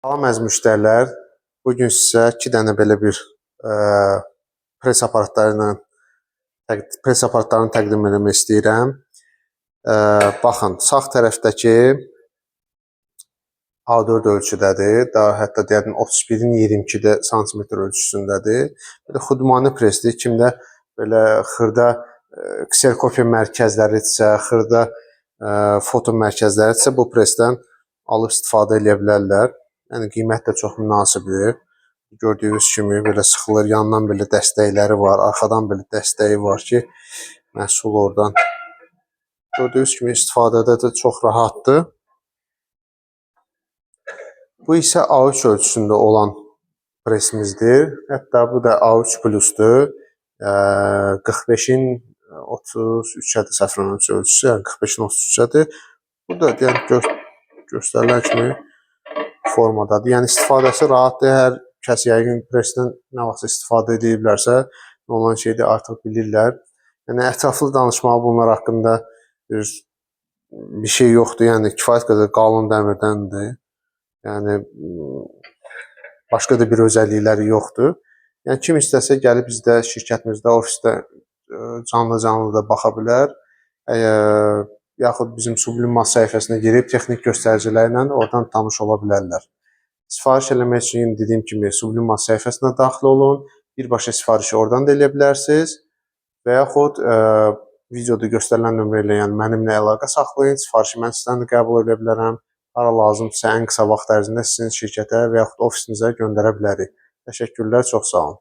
Salam əziz müştərilər, bugün sizə 2 dənə belə bir pres aparatlarını təqdim etmək istəyirəm. Baxın, sağ tərəfdəki A4 ölçüdədir, daha hətta deyədim 31-in 22 sm ölçüsündədir. Belə xudmani presdir, kimdə belə xırda kserkopiya mərkəzləridirsə, xırda foto mərkəzləridirsə bu presdən alıb istifadə edə bilərlər. Yəni qiymət də çox münasibdir. Gördüyünüz kimi belə sıxılır, yandan belə dəstəkləri var, arxadan belə dəstəyi var ki, məhsul oradan. Gördüyünüz kimi istifadədə də çox rahatdır. Bu isə A3 ölçüsündə olan presimizdir. Hətta bu da A3 plusdur. 45-in 33-ədir səhv eləmirəmsə ölçüsü, yəni 45-in 33-ədir. Bu da yəni göstərilən kimi formadadır. Yəni istifadəsi rahatdır. Hər kəs yəqin presdən nə vaxtsa istifadə ediblərsə, olan şeydə artıq bilirlər. Yəni ətraflı danışmağa bunlar haqqında bir şey yoxdur. Yəni kifayət qədər qalın dəmirdəndir. Yəni başqa da bir özəllikləri yoxdur. Yəni kim istəsə gəlib bizdə şirkətimizdə, ofisdə canlı da baxa bilər. Yaxud bizim Sublimat səhifəsinə girib texnik göstəricilərlə oradan tanış ola bilərlər. Sifariş eləmək üçün dediyim kimi Sublimat səhifəsinə daxil olun. Birbaşa sifarişi oradan da eləyə bilərsiniz. Və yaxud videoda göstərilən nömrə ilə, yəni mənimlə əlaqə saxlayın. Sifarişi mən sizdən də qəbul edə bilərəm. Hara lazımdırsa ən qısa vaxt ərzində sizin şirkətə və yaxud ofisinizə göndərə bilərik. Təşəkkürlər, çox sağ olun.